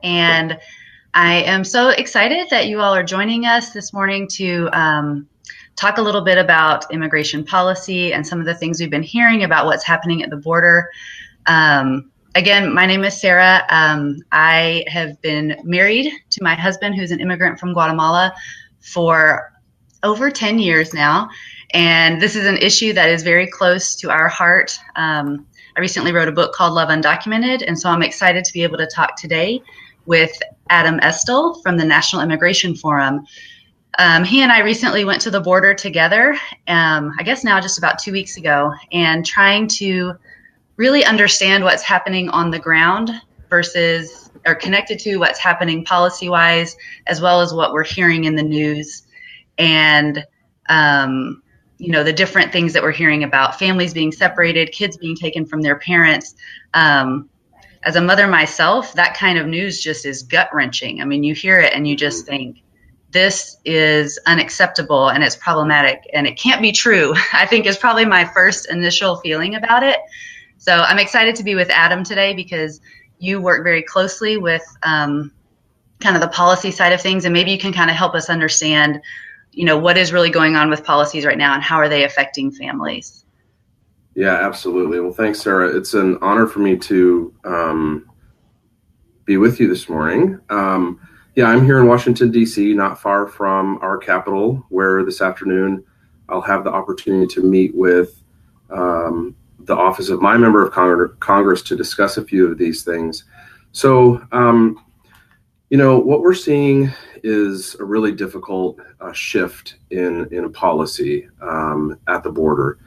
and I am so excited that you all are joining us this morning to talk a little bit about immigration policy and some of the things we've been hearing about what's happening at the border. Again, my name is Sarah. I have been married to my husband, who's an immigrant from Guatemala, for over 10 years now. And this is an issue that is very close to our heart. I recently wrote a book called Love Undocumented, and so I'm excited to be able to talk today with Adam Estle from the National Immigration Forum. He and I recently went to the border together, I guess now just about 2 weeks ago, and trying to really understand what's happening on the ground versus, or connected to what's happening policy-wise, as well as what we're hearing in the news. And, the different things that we're hearing about families being separated, kids being taken from their parents. As a mother myself, that kind of news just is gut-wrenching. I mean, you hear it and you just think, this is unacceptable and it's problematic and it can't be true, I think is probably my first initial feeling about it. So I'm excited to be with Adam today because you work very closely with kind of the policy side of things, and maybe you can kind of help us understand, what is really going on with policies right now and how are they affecting families? Yeah, absolutely. Well, thanks, Sarah. It's an honor for me to be with you this morning. I'm here in Washington, D.C., not far from our capital, where this afternoon I'll have the opportunity to meet with the office of my member of Congress to discuss a few of these things. So, what we're seeing is a really difficult shift in policy at the border.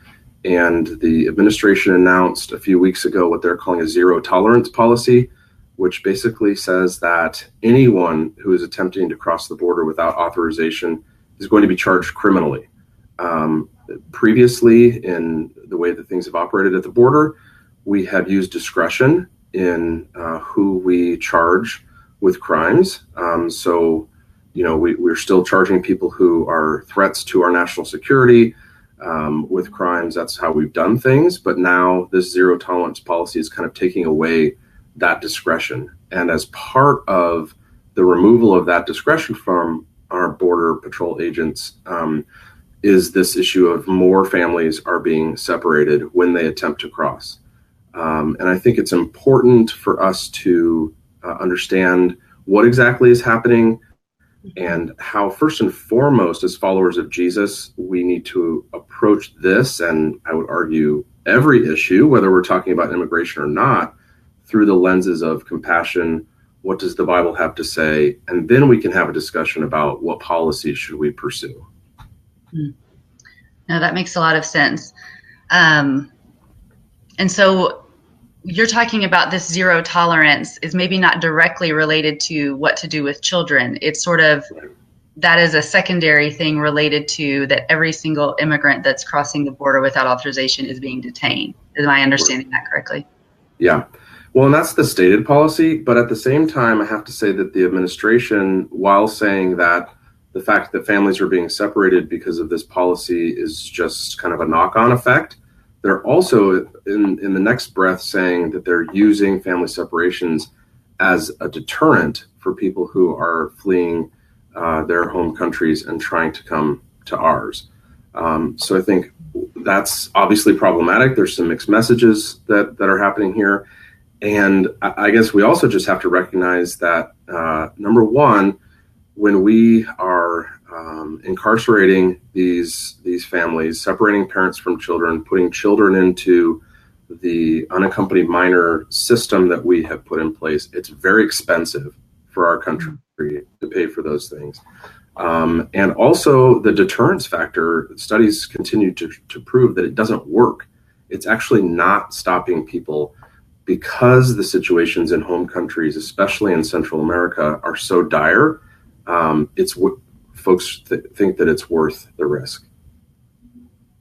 And the administration announced a few weeks ago what they're calling a zero tolerance policy, which basically says that anyone who is attempting to cross the border without authorization is going to be charged criminally. Previously, in the way that things have operated at the border, we have used discretion in who we charge with crimes. We're still charging people who are threats to our national security with crimes. That's how we've done things. But now this zero tolerance policy is kind of taking away that discretion. And as part of the removal of that discretion from our border patrol agents is this issue of more families are being separated when they attempt to cross. And I think it's important for us to understand what exactly is happening and how, first and foremost, as followers of Jesus, we need to approach this, and I would argue every issue, whether we're talking about immigration or not, through the lenses of compassion. What does the Bible have to say? And then we can have a discussion about what policies should we pursue. No, that makes a lot of sense. And so you're talking about this zero tolerance is maybe not directly related to what to do with children. It's sort of, that is a secondary thing related to that every single immigrant that's crossing the border without authorization is being detained. Am I understanding that correctly? Yeah. Well, and that's the stated policy. But at the same time, I have to say that the administration, while saying that the fact that families are being separated because of this policy is just kind of a knock-on effect, they're also in the next breath saying that they're using family separations as a deterrent for people who are fleeing their home countries and trying to come to ours. So I think that's obviously problematic. There's some mixed messages that are happening here. And I guess we also just have to recognize that, number one, when we are incarcerating these families, separating parents from children, putting children into the unaccompanied minor system that we have put in place, it's very expensive for our country to pay for those things. And also the deterrence factor, studies continue to prove that it doesn't work. It's actually not stopping people because the situations in home countries, especially in Central America, are so dire. It's what folks think that it's worth the risk.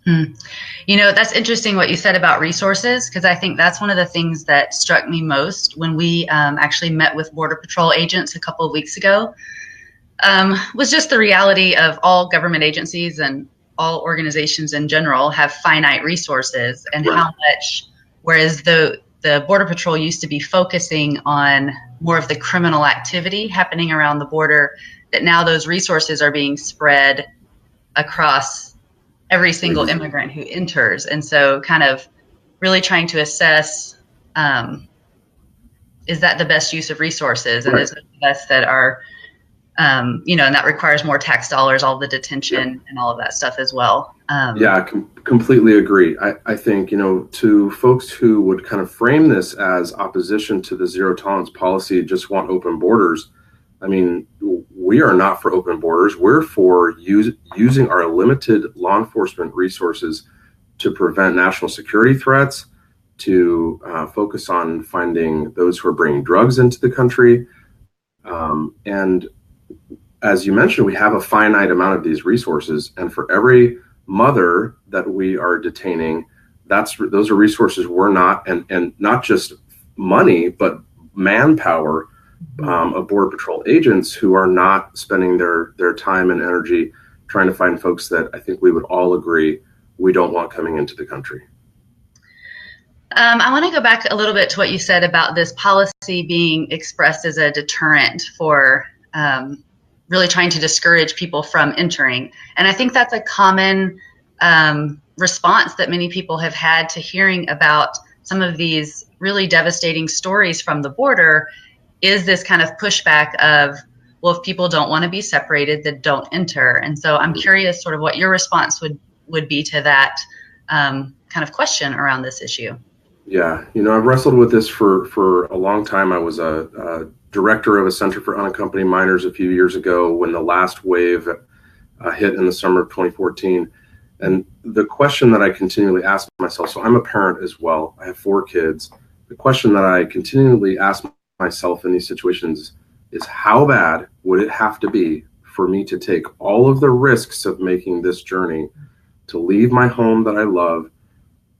That's interesting what you said about resources, because I think that's one of the things that struck me most when we actually met with Border Patrol agents a couple of weeks ago, was just the reality of all government agencies and all organizations in general have finite resources, and how much, whereas the Border Patrol used to be focusing on more of the criminal activity happening around the border, that now those resources are being spread across every single immigrant who enters. And so kind of really trying to assess, is that the best use of resources? And is it the best that are, and that requires more tax dollars, all the detention and all of that stuff as well. I completely agree. I think, to folks who would kind of frame this as opposition to the zero tolerance policy, just want open borders. I mean, we are not for open borders. We're for using our limited law enforcement resources to prevent national security threats, to focus on finding those who are bringing drugs into the country. And as you mentioned, we have a finite amount of these resources. And for every mother that we are detaining, those are resources we're not, and not just money, but manpower of Border Patrol agents who are not spending their time and energy trying to find folks that I think we would all agree we don't want coming into the country. I want to go back a little bit to what you said about this policy being expressed as a deterrent for really trying to discourage people from entering. And I think that's a common response that many people have had to hearing about some of these really devastating stories from the border, is this kind of pushback of, well, if people don't want to be separated, then don't enter. And so I'm curious sort of what your response would be to that kind of question around this issue. Yeah, I've wrestled with this for a long time. I was a director of a Center for Unaccompanied Minors a few years ago when the last wave hit in the summer of 2014. And the question that I continually ask myself, so I'm a parent as well, I have 4 kids. The question that I continually ask myself in these situations is, how bad would it have to be for me to take all of the risks of making this journey, to leave my home that I love,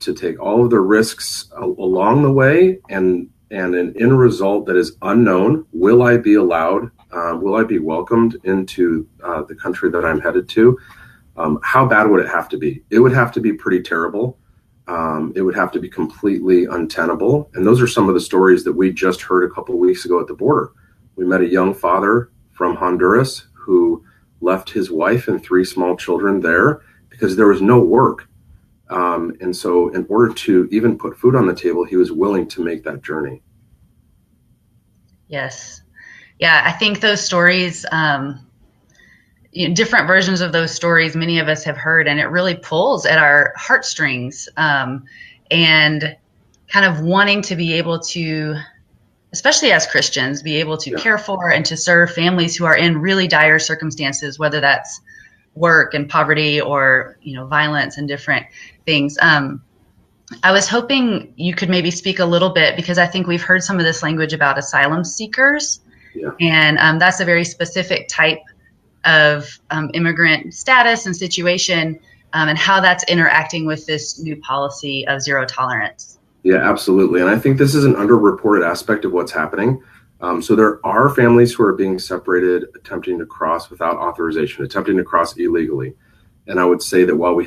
to take all of the risks along the way, and an end result that is unknown? Will I be allowed? Will I be welcomed into the country that I'm headed to? How bad would it have to be? It would have to be pretty terrible. It would have to be completely untenable. And those are some of the stories that we just heard a couple of weeks ago at the border. We met a young father from Honduras who left his wife and 3 small children there because there was no work. And so in order to even put food on the table, he was willing to make that journey. Yes. Yeah, I think those stories, different versions of those stories many of us have heard, and it really pulls at our heartstrings, and kind of wanting to be able to, especially as Christians, be able to care for and to serve families who are in really dire circumstances, whether that's work and poverty or violence and different things. I was hoping you could maybe speak a little bit, because I think we've heard some of this language about asylum seekers, and that's a very specific type of immigrant status and situation, and how that's interacting with this new policy of zero tolerance. Yeah, absolutely. And I think this is an underreported aspect of what's happening. So there are families who are being separated, attempting to cross without authorization, attempting to cross illegally. And I would say that while we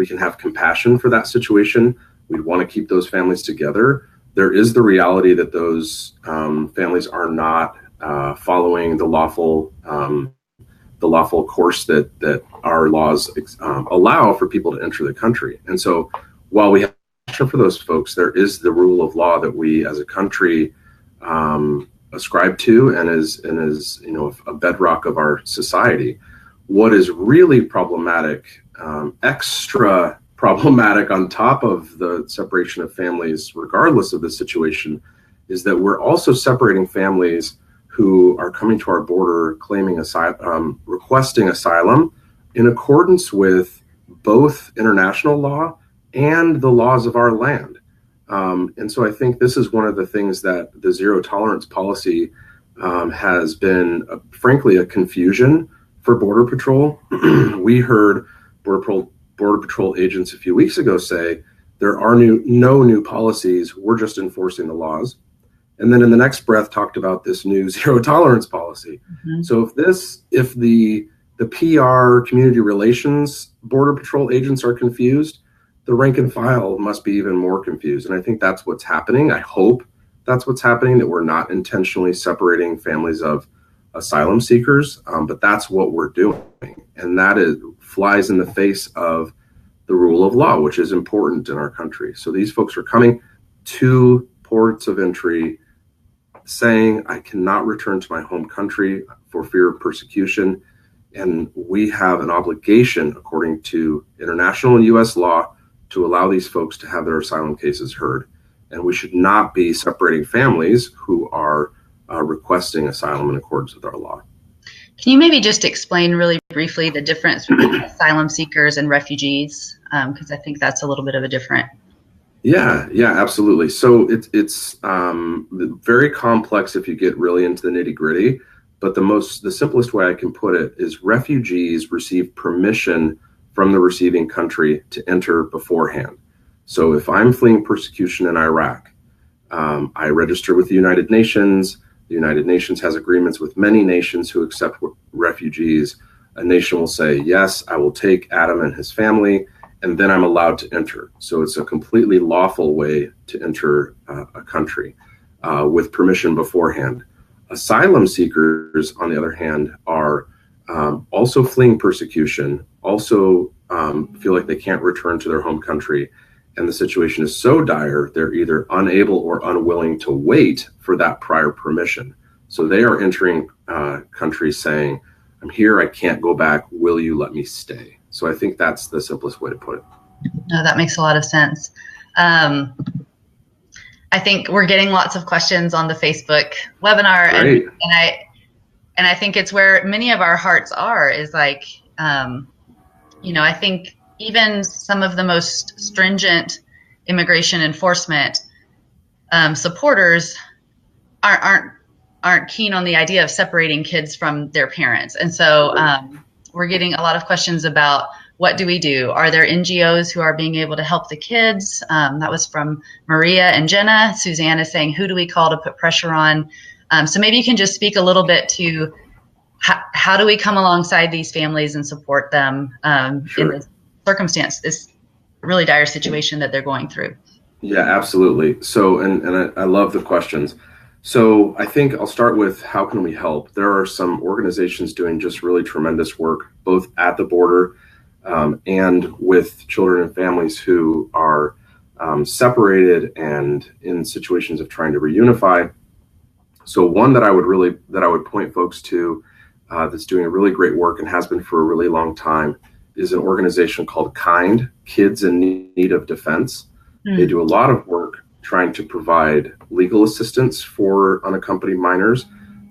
can have compassion for that situation, we'd want to keep those families together. There is the reality that those families are not following the lawful course that our laws allow for people to enter the country. And so while we have compassion for those folks, there is the rule of law that we as a country ascribe to, and is a bedrock of our society. What is really problematic, extra problematic on top of the separation of families, regardless of the situation, is that we're also separating families who are coming to our border claiming requesting asylum in accordance with both international law and the laws of our land. And so I think this is one of the things that the zero tolerance policy has been, frankly, a confusion for Border Patrol. We heard Border Patrol agents a few weeks ago say, there are no new policies, we're just enforcing the laws. And then in the next breath talked about this new zero tolerance policy. Mm-hmm. So if the PR community relations Border Patrol agents are confused, the rank and file must be even more confused. And I think that's what's happening. I hope that's what's happening, that we're not intentionally separating families of asylum seekers, but that's what we're doing. And that flies in the face of the rule of law, which is important in our country. So these folks are coming to ports of entry saying, I cannot return to my home country for fear of persecution. And we have an obligation, according to international and U.S. law, to allow these folks to have their asylum cases heard. And we should not be separating families who are requesting asylum in accordance with our law. Can you maybe just explain really briefly the difference between asylum seekers and refugees? Because I think that's a little bit of a different. Yeah, absolutely. So it's very complex if you get really into the nitty gritty. But the simplest way I can put it is refugees receive permission from the receiving country to enter beforehand. So if I'm fleeing persecution in Iraq, I register with the United Nations. The United Nations has agreements with many nations who accept refugees. A nation will say, yes, I will take Adam and his family, and then I'm allowed to enter. So it's a completely lawful way to enter a country with permission beforehand. Asylum seekers, on the other hand, are also fleeing persecution, also feel like they can't return to their home country. And the situation is so dire, they're either unable or unwilling to wait for that prior permission. So they are entering countries saying, I'm here, I can't go back, will you let me stay? So I think that's the simplest way to put it. No, that makes a lot of sense. I think we're getting lots of questions on the Facebook webinar. Great. And I think it's where many of our hearts are, is like, I think even some of the most stringent immigration enforcement supporters aren't keen on the idea of separating kids from their parents. And so we're getting a lot of questions about, what do we do? Are there NGOs who are being able to help the kids? That was from Maria and Jenna. Suzanne is saying, who do we call to put pressure on? So maybe you can just speak a little bit to how do we come alongside these families and support them Sure. in this circumstance, this really dire situation that they're going through. Yeah, absolutely. So, and I love the questions. So I think I'll start with, how can we help? There are some organizations doing just really tremendous work, both at the border and with children and families who are separated and in situations of trying to reunify. So one that I would point folks to that's doing a really great work and has been for a really long time is an organization called KIND, Kids in Need of Defense. They do a lot of work trying to provide legal assistance for unaccompanied minors,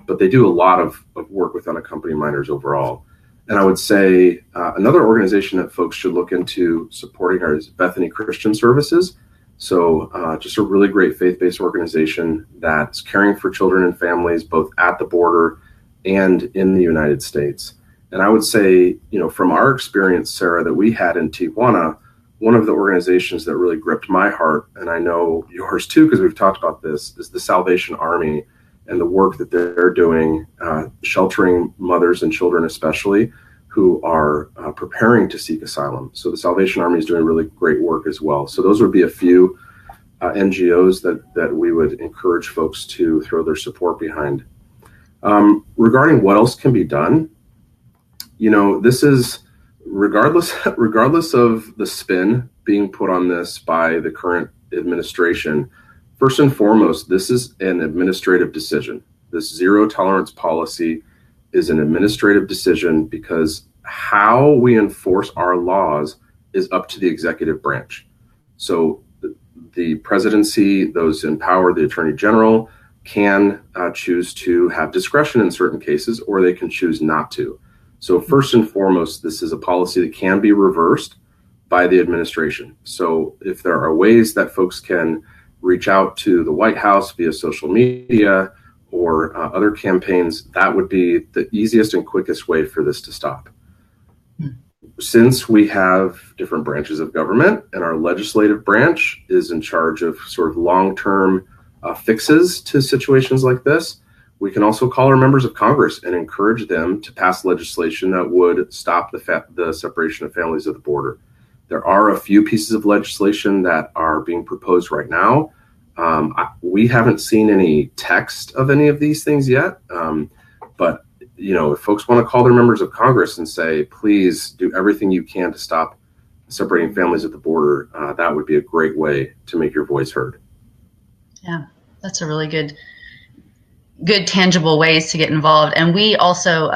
but they do a lot of work with unaccompanied minors overall. And I would say another organization that folks should look into supporting is Bethany Christian Services. So just a really great faith-based organization that's caring for children and families both at the border and in the United States. And I would say, from our experience, Sarah, that we had in Tijuana, one of the organizations that really gripped my heart, and I know yours too, because we've talked about this, is the Salvation Army and the work that they're doing, sheltering mothers and children especially, who are preparing to seek asylum. So the Salvation Army is doing really great work as well. So those would be a few NGOs that we would encourage folks to throw their support behind. Regarding what else can be done, this is regardless of the spin being put on this by the current administration. First and foremost, this is an administrative decision. This zero tolerance policy is an administrative decision because how we enforce our laws is up to the executive branch. So the presidency, those in power, the attorney general, can choose to have discretion in certain cases, or they can choose not to. So first and foremost, this is a policy that can be reversed by the administration. So if there are ways that folks can reach out to the White House via social media or other campaigns, that would be the easiest and quickest way for this to stop. Since we have different branches of government and our legislative branch is in charge of sort of long-term fixes to situations like this, we can also call our members of Congress and encourage them to pass legislation that would stop the separation of families at the border. There are a few pieces of legislation that are being proposed right now. We haven't seen any text of any of these things yet, but if folks want to call their members of Congress and say, please do everything you can to stop separating families at the border, that would be a great way to make your voice heard. Yeah, that's a really good tangible ways to get involved. And we also,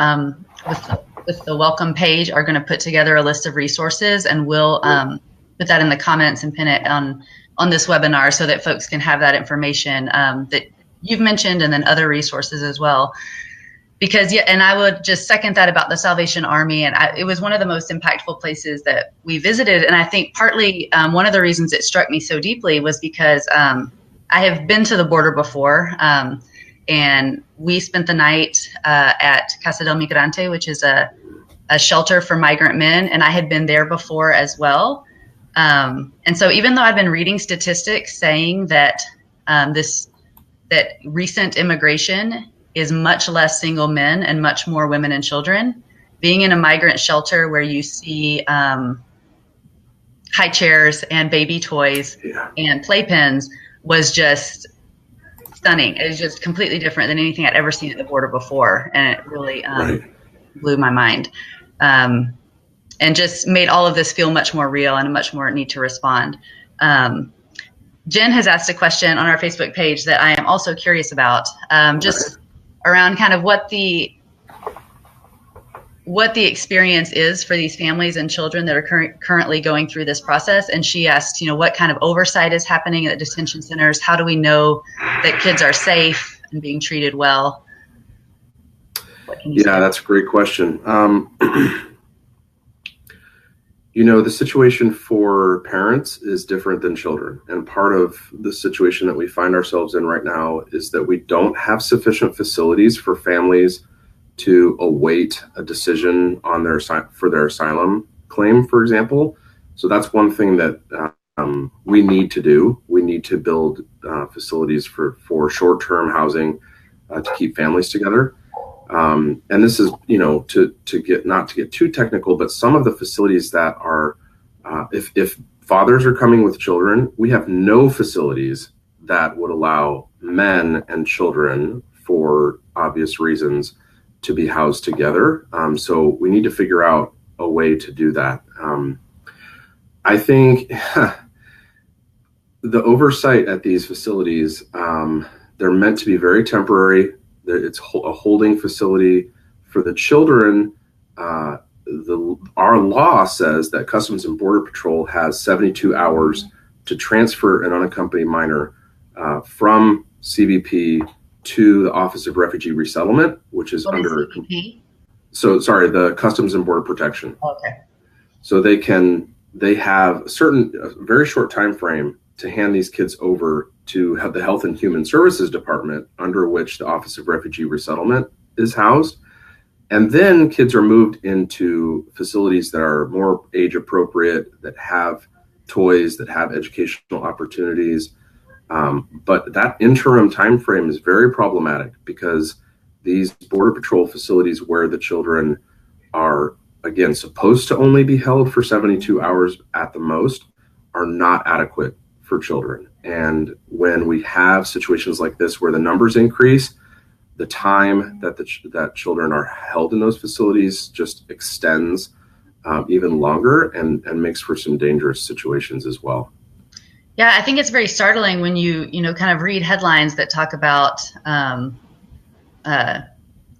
with the welcome page, are going to put together a list of resources, and we'll put that in the comments and pin it on this webinar so that folks can have that information that you've mentioned, and then other resources as well. Because, and I would just second that about the Salvation Army. And it was one of the most impactful places that we visited. And I think partly one of the reasons it struck me so deeply was because I have been to the border before. And we spent the night at Casa del Migrante, which is a shelter for migrant men. And I had been there before as well. And so even though I've been reading statistics saying that that recent immigration is much less single men and much more women and children, being in a migrant shelter where you see high chairs and baby toys and playpens was just stunning. It was just completely different than anything I'd ever seen at the border before. And it really blew my mind. And just made all of this feel much more real and a much more need to respond. Jen has asked a question on our Facebook page that I am also curious about, just around kind of what the experience is for these families and children that are currently going through this process. And she asked, what kind of oversight is happening at the detention centers? How do we know that kids are safe and being treated well? What can you say? That's a great question. The situation for parents is different than children. And part of the situation that we find ourselves in right now is that we don't have sufficient facilities for families to await a decision on for their asylum claim, for example. So that's one thing that we need to do. We need to build facilities for short-term housing to keep families together. And this is, not to get too technical, but some of the facilities that are, if fathers are coming with children, we have no facilities that would allow men and children, for obvious reasons, to be housed together. So we need to figure out a way to do that. I think the oversight at these facilities, they're meant to be very temporary. It's a holding facility for the children. Our law says that Customs and Border Patrol has 72 hours to transfer an unaccompanied minor from CBP to the Office of Refugee Resettlement, which is under CBP? The Customs and Border Protection. Okay. So they have a very short time frame to hand these kids over to the Health and Human Services Department, under which the Office of Refugee Resettlement is housed. And then kids are moved into facilities that are more age appropriate, that have toys, that have educational opportunities. But that interim time frame is very problematic because these Border Patrol facilities where the children are, again, supposed to only be held for 72 hours at the most, are not adequate for children. And when we have situations like this where the numbers increase, the time that children are held in those facilities just extends even longer and makes for some dangerous situations as well. Yeah, I think it's very startling when you kind of read headlines that talk about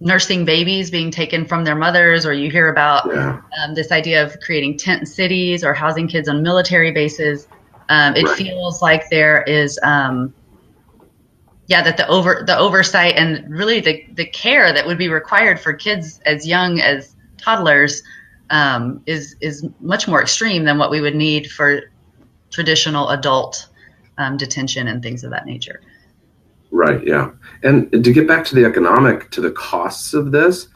nursing babies being taken from their mothers, or you hear about this idea of creating tent cities or housing kids on military bases. It feels like there is, that the oversight and really the care that would be required for kids as young as toddlers is much more extreme than what we would need for traditional adult detention and things of that nature. Right. Yeah. And to get back to the costs of this,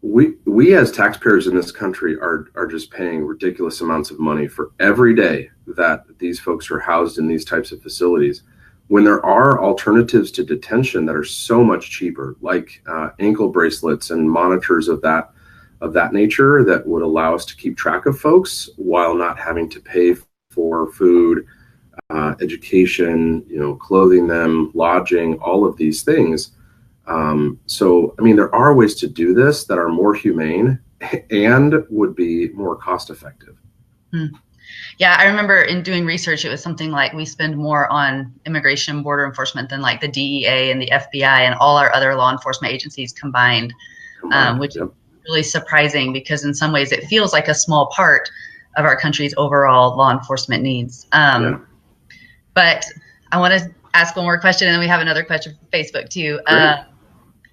we as taxpayers in this country are just paying ridiculous amounts of money for every day that these folks are housed in these types of facilities, when there are alternatives to detention that are so much cheaper, like ankle bracelets and monitors of of that nature that would allow us to keep track of folks while not having to pay for food, education, clothing them, lodging, all of these things. So, I mean, there are ways to do this that are more humane and would be more cost effective. Yeah, I remember in doing research, it was something like we spend more on immigration border enforcement than like the DEA and the FBI and all our other law enforcement agencies combined. Which is really surprising because in some ways it feels like a small part of our country's overall law enforcement needs. But I want to ask one more question, and then we have another question from Facebook too.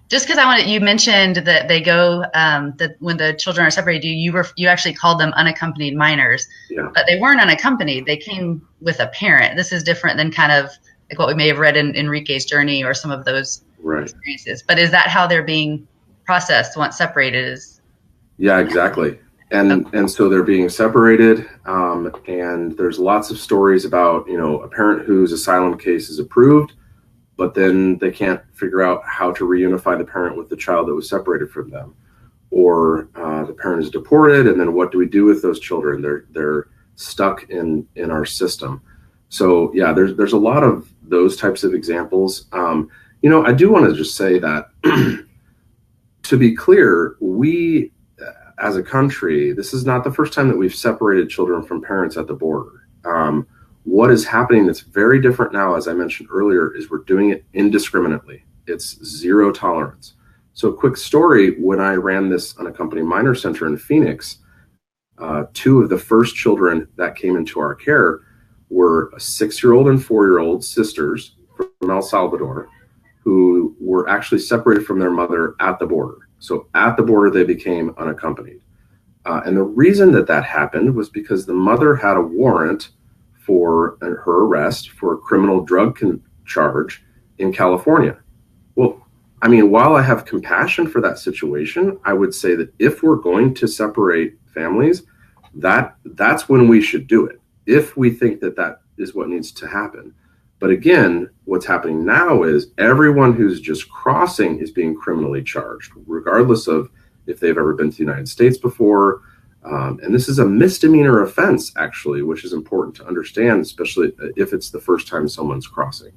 Just because you mentioned that they go, that when the children are separated, you actually called them unaccompanied minors, but they weren't unaccompanied. They came with a parent. This is different than kind of like what we may have read in Enrique's journey or some of those experiences. But is that how they're being processed once separated? Yeah, exactly. And so they're being separated, and there's lots of stories about, a parent whose asylum case is approved, but then they can't figure out how to reunify the parent with the child that was separated from them. Or the parent is deported, and then what do we do with those children? They're stuck in our system. So yeah, there's a lot of those types of examples. I do want to just say that to be clear, we as a country, this is not the first time that we've separated children from parents at the border. What is happening that's very different now, as I mentioned earlier, is we're doing it indiscriminately. It's zero tolerance. So a quick story, when I ran this unaccompanied minor center in Phoenix, two of the first children that came into our care were a 6-year-old and 4-year-old sisters from El Salvador who were actually separated from their mother at the border. So at the border, they became unaccompanied. And the reason that happened was because the mother had a warrant for her arrest for a criminal drug charge in California. Well, I mean, while I have compassion for that situation, I would say that if we're going to separate families, that's when we should do it, if we think that is what needs to happen. But again, what's happening now is everyone who's just crossing is being criminally charged, regardless of if they've ever been to the United States before. And this is a misdemeanor offense, actually, which is important to understand, especially if it's the first time someone's crossing.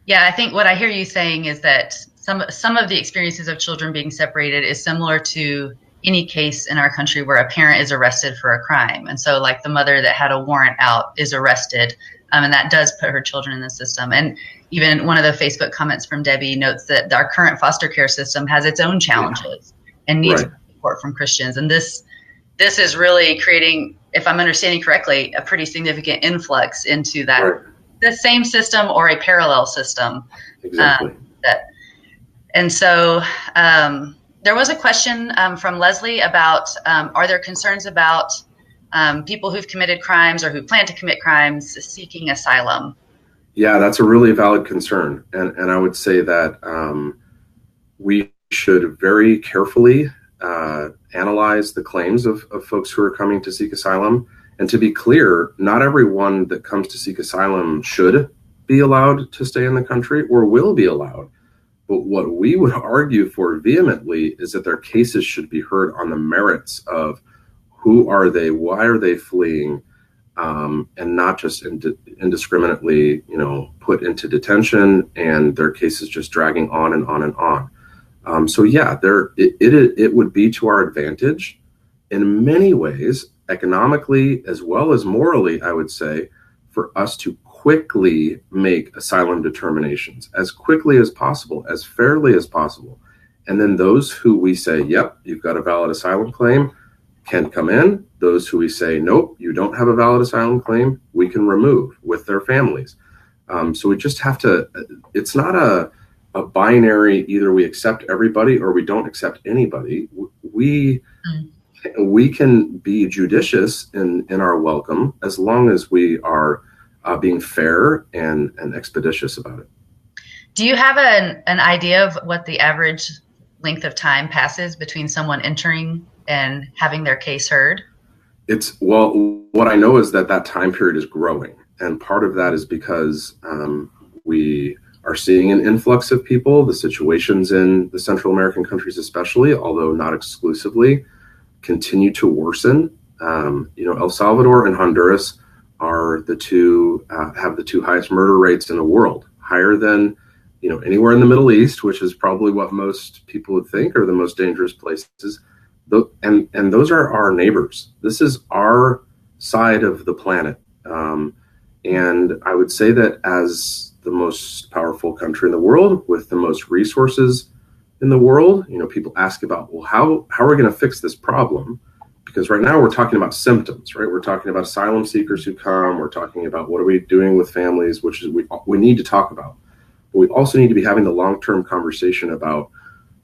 Yeah, I think what I hear you saying is that some of the experiences of children being separated is similar to any case in our country where a parent is arrested for a crime. And so like the mother that had a warrant out is arrested, and that does put her children in the system. And even one of the Facebook comments from Debbie notes that our current foster care system has its own challenges and needs support from Christians. And this is really creating, if I'm understanding correctly, a pretty significant influx into that the same system or a parallel system. Exactly. And so there was a question from Leslie about, are there concerns about people who've committed crimes or who plan to commit crimes seeking asylum? Yeah, that's a really valid concern. And I would say that we should very carefully analyze the claims of folks who are coming to seek asylum. And to be clear, not everyone that comes to seek asylum should be allowed to stay in the country or will be allowed. But what we would argue for vehemently is that their cases should be heard on the merits of who are they, why are they fleeing, and not just indiscriminately, put into detention and their cases just dragging on and on and on. So yeah, it would be to our advantage in many ways, economically as well as morally, I would say, for us to quickly make asylum determinations as quickly as possible, as fairly as possible. And then those who we say, yep, you've got a valid asylum claim, can come in. Those who we say, nope, you don't have a valid asylum claim, we can remove with their families. So we just have to, it's not a binary, either we accept everybody or we don't accept anybody. We can be judicious in our welcome as long as we are being fair and expeditious about it. Do you have an idea of what the average length of time passes between someone entering and having their case heard? What I know is that time period is growing. And part of that is because we are seeing an influx of people. The situations in the Central American countries especially, although not exclusively, continue to worsen. El Salvador and Honduras are the two, have the two highest murder rates in the world, higher than anywhere in the Middle East, which is probably what most people would think are the most dangerous places. And those are our neighbors. This is our side of the planet. And I would say that as the most powerful country in the world with the most resources in the world, people ask about, well, how are we going to fix this problem? Because right now we're talking about symptoms, right? We're talking about asylum seekers who come. We're talking about what are we doing with families, which is we need to talk about. But we also need to be having the long-term conversation about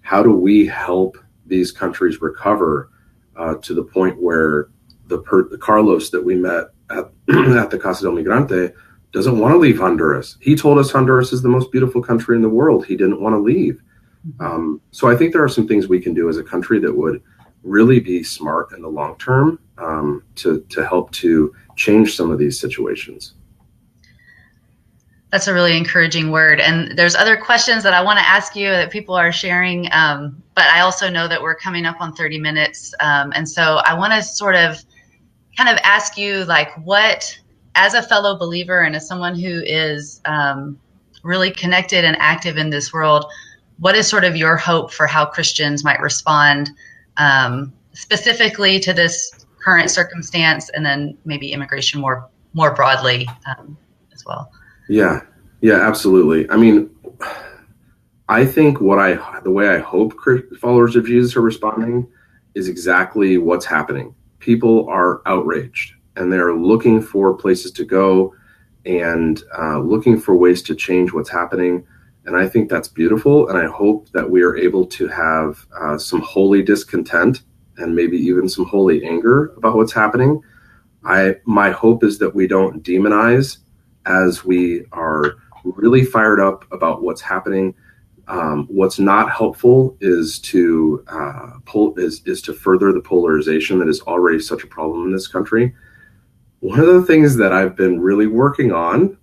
how do we help these countries recover to the point where the Carlos that we met at the Casa del Migrante doesn't want to leave Honduras. He told us Honduras is the most beautiful country in the world. He didn't want to leave. So I think there are some things we can do as a country that would really be smart in the long term to help to change some of these situations. That's a really encouraging word. And there's other questions that I want to ask you that people are sharing, but I also know that we're coming up on 30 minutes. And so I want to sort of kind of ask you, like, what, as a fellow believer and as someone who is really connected and active in this world, what is sort of your hope for how Christians might respond specifically to this current circumstance, and then maybe immigration more broadly as well? Yeah, absolutely. I mean, I think the way I hope followers of Jesus are responding is exactly what's happening. People are outraged and they're looking for places to go and looking for ways to change what's happening. And I think that's beautiful. And I hope that we are able to have some holy discontent and maybe even some holy anger about what's happening. My hope is that we don't demonize as we are really fired up about what's happening. What's not helpful is to further the polarization that is already such a problem in this country. One of the things that I've been really working on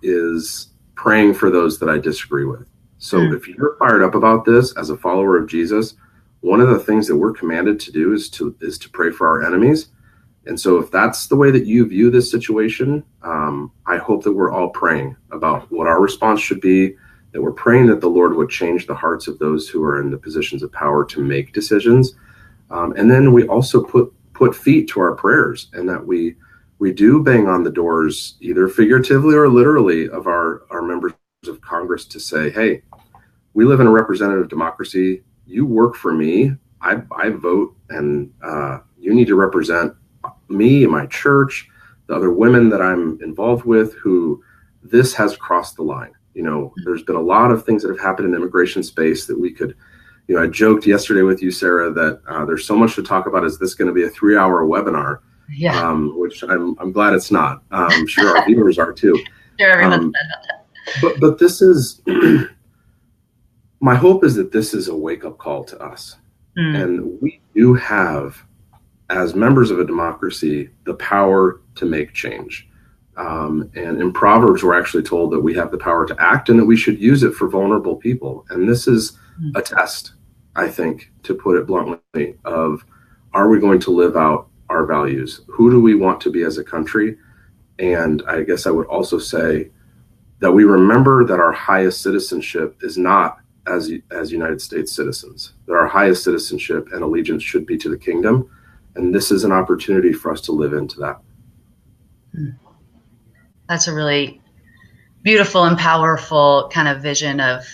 is praying for those that I disagree with. So if you're fired up about this as a follower of Jesus, one of the things that we're commanded to do is to pray for our enemies. And so if that's the way that you view this situation, I hope that we're all praying about what our response should be, that we're praying that the Lord would change the hearts of those who are in the positions of power to make decisions. And then we also put feet to our prayers, and that we do bang on the doors, either figuratively or literally, of our members of Congress to say, hey, we live in a representative democracy. You work for me. I vote, and you need to represent me and my church, the other women that I'm involved with, who this has crossed the line. There's been a lot of things that have happened in the immigration space that we could, I joked yesterday with you, Sarah, that there's so much to talk about. Is this going to be a 3-hour webinar? Yeah. Which I'm glad it's not. I'm sure our viewers are too. Sure, everyone's glad about that. But this is, my hope is that this is a wake-up call to us. And we do have, as members of a democracy, the power to make change. And in Proverbs, we're actually told that we have the power to act and that we should use it for vulnerable people. And this is a test, I think, to put it bluntly, of are we going to live out our values? Who do we want to be as a country? And I guess I would also say that we remember that our highest citizenship is not as United States citizens, that our highest citizenship and allegiance should be to the kingdom. And this is an opportunity for us to live into that. That's a really beautiful and powerful kind of vision of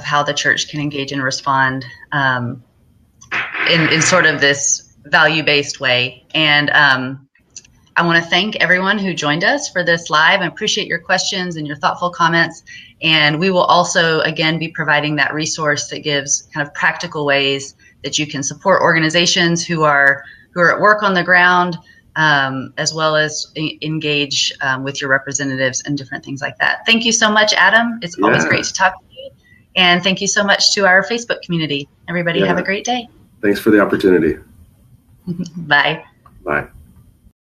how the church can engage and respond in sort of this value-based way. And I want to thank everyone who joined us for this live. I appreciate your questions and your thoughtful comments. And we will also, again, be providing that resource that gives kind of practical ways that you can support organizations who are at work on the ground, as well as engage with your representatives and different things like that. Thank you so much, Adam. It's always great to talk to you. And thank you so much to our Facebook community. Everybody have a great day. Thanks for the opportunity. Bye. Bye.